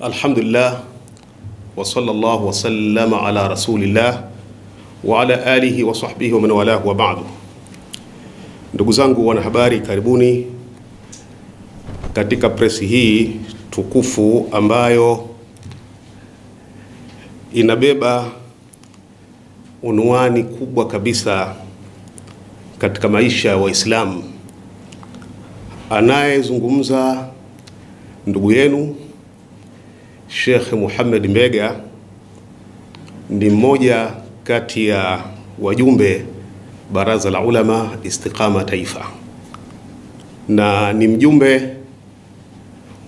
Alhamdulillah wa sallallahu wa sallama ala rasulillah wa ala alihi wa sahbihi wa man walahu wa ba'du. Ndugu zangu wanahabari, karibuni katika presi hii tukufu ambayo inabeba unwani kubwa kabisa katika maisha ya Waislamu. Anayezungumza ndugu yenu Sheikh Muhammad Mbega ni mmoja kati ya wajumbe Baraza la Ulama Istiqama Taifa, na ni mjumbe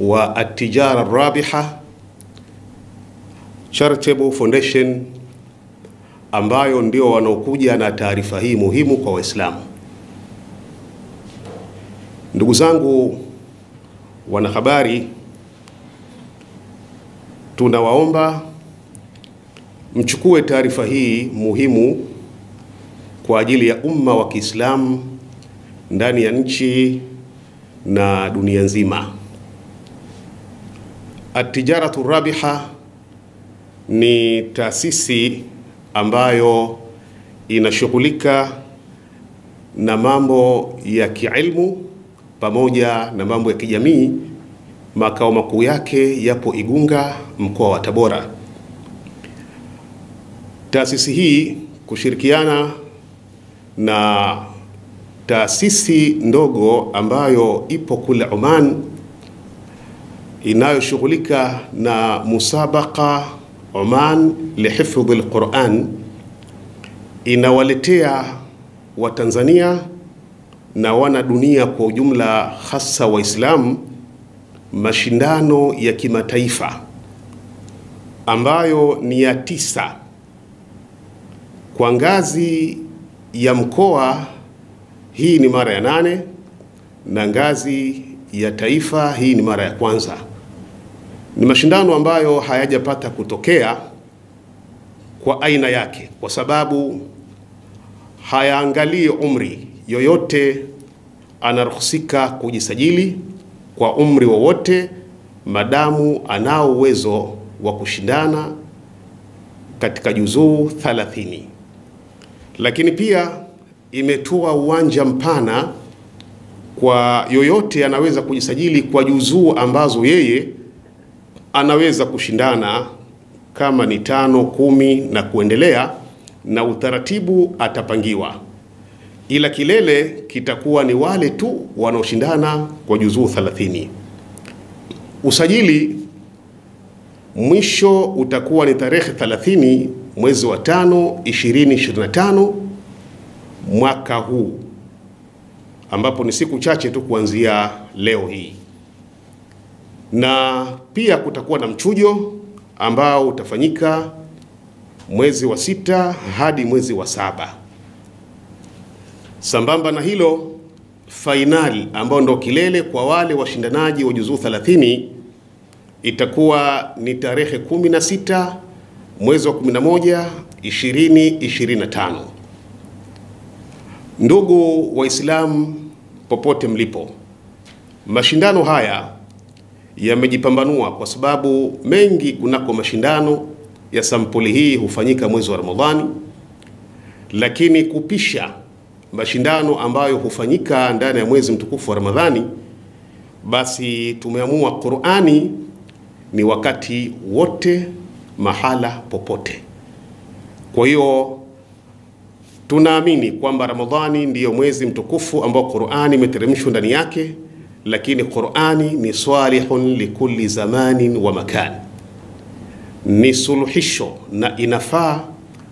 wa At-Tijara Rabiha Charitable Foundation, ambayo ndio wanaokuja na taarifa hii muhimu kwa Waislamu. Ndugu zangu wanahabari, tunawaomba mchukue taarifa hii muhimu kwa ajili ya umma wa Kiislamu ndani ya nchi na dunia nzima. At-Tijaratu Rabiha ni taasisi ambayo inashughulika na mambo ya kiilmu pamoja na mambo ya kijamii. Makao makuu yake yapo Igunga, mkoa wa Tabora. Taasisi hii kushirikiana na taasisi ndogo ambayo ipo kule Oman inayoshughulika na musabaka Oman lihifdhi al-Quran, inawaletea Watanzania na wana dunia kwa ujumla, hasa Waislamu, mashindano ya kimataifa ambayo ni ya 9 kwa ngazi ya mkoa. Hii ni mara ya 8, na ngazi ya taifa hii ni mara ya kwanza. Ni mashindano ambayo hayajapata kutokea kwa aina yake, kwa sababu hayaangalii umri. Yoyote anaruhusika kujisajili kwa umri wowote madamu anao uwezo wa kushindana katika juzuu 30. Lakini pia imetoa uwanja mpana kwa yoyote anaweza kujisajili kwa juzuu ambazo yeye anaweza kushindana, kama ni 5, 10 na kuendelea, na utaratibu atapangiwa, ila kilele kitakuwa ni wale tu wanaoshindana kwa juzuu 30. Usajili mwisho utakuwa ni tarehe 30 mwezi wa 5 2025 mwaka huu, ambapo ni siku chache tu kuanzia leo hii. Na pia kutakuwa na mchujo ambao utafanyika mwezi wa 6 hadi mwezi wa 7. Sambamba na hilo, fainali ambao ndo kilele kwa wale washindanaji wa juzuu 30 itakuwa ni tarehe 16 mwezi wa 11 2025. Ndugu Waislamu popote mlipo, mashindano haya yamejipambanua kwa sababu mengi kunako mashindano ya sampuli hii hufanyika mwezi wa Ramadhani, lakini kupisha mashindano ambayo hufanyika ndani ya mwezi mtukufu wa Ramadhani, basi tumeamua Qur'ani ni wakati wote, mahala popote. Kwa hiyo tunaamini kwamba Ramadhani ndiyo mwezi mtukufu ambao Qur'ani imeteremshwa ndani yake, lakini Qur'ani ni salihun likulli zamanin wa makan, ni suluhisho na inafaa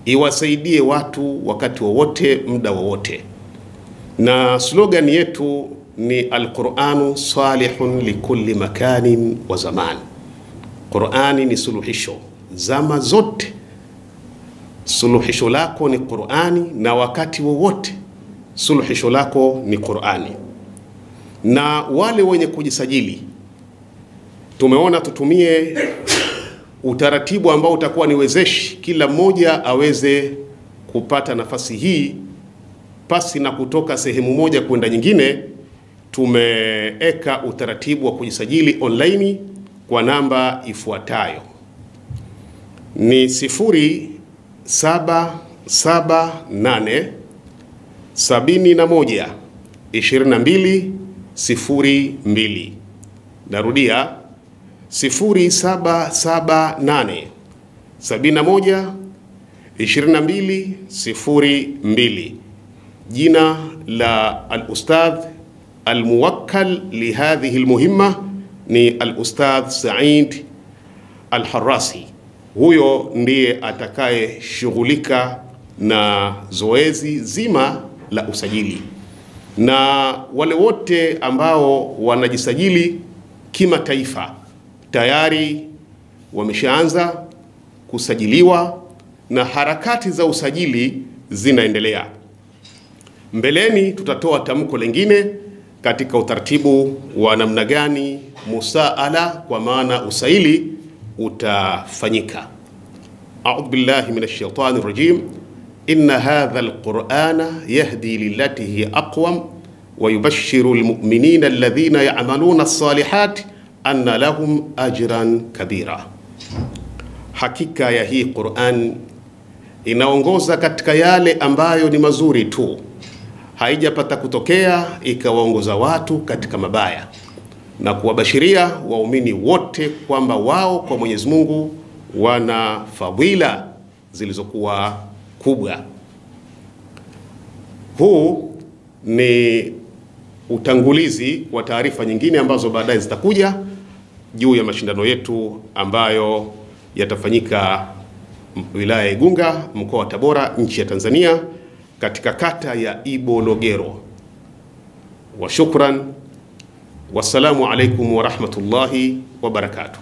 iwasaidie watu wakati wowote, muda wowote. Na slogan yetu ni al-Qur'anu salihun likulli makanin wa zaman. Qur'ani ni suluhisho zama zote, suluhisho lako ni Qur'ani, na wakati wowote suluhisho lako ni Qur'ani. Na wale wenye kujisajili tumeona tutumie utaratibu ambao utakuwa ni wezeshi, kila mmoja aweze kupata nafasi hii pasi na kutoka sehemu moja kwenda nyingine, tumeeka utaratibu wa kujisajili online kwa namba ifuatayo: ni 0778 71 22 02. Narudia 0778 71 22 02. Jina la al-ustadh al-muwakkal li hadhihi al-muhimma ni al-ustadh Said al-Harrasi. Huyo ndiye atakaye shughulika na zoezi zima la usajili, na wale wote ambao wanajisajili kimataifa tayari wameshaanza kusajiliwa na harakati za usajili zinaendelea. Mbeleni tutatoa tamko lingine katika utaratibu wa namna gani musaala, kwa maana usaili, utafanyika. A'udhu billahi minash shaitani rajim. Inna hadha alqur'ana yahdi lillati hiya aqwam wa yubashshiru almu'minina alladhina ya'maluna as-salihati anna lahum ajran kabira. Hakika ya hii Qur'an inaongoza katika yale ambayo ni mazuri tu, haijapata kutokea ikawaongoza watu katika mabaya, na kuwabashiria waumini wote kwamba wao kwa Mwenyezi Mungu wana fadhila zilizokuwa kubwa. Huu ni utangulizi wa taarifa nyingine ambazo baadaye zitakuja juu ya mashindano yetu ambayo yatafanyika wilaya ya Igunga, mkoa wa Tabora, nchi ya Tanzania, katika kata ya Ibologero. Wa shukran. Wassalamu alaikum wa rahmatullahi wa barakatuh.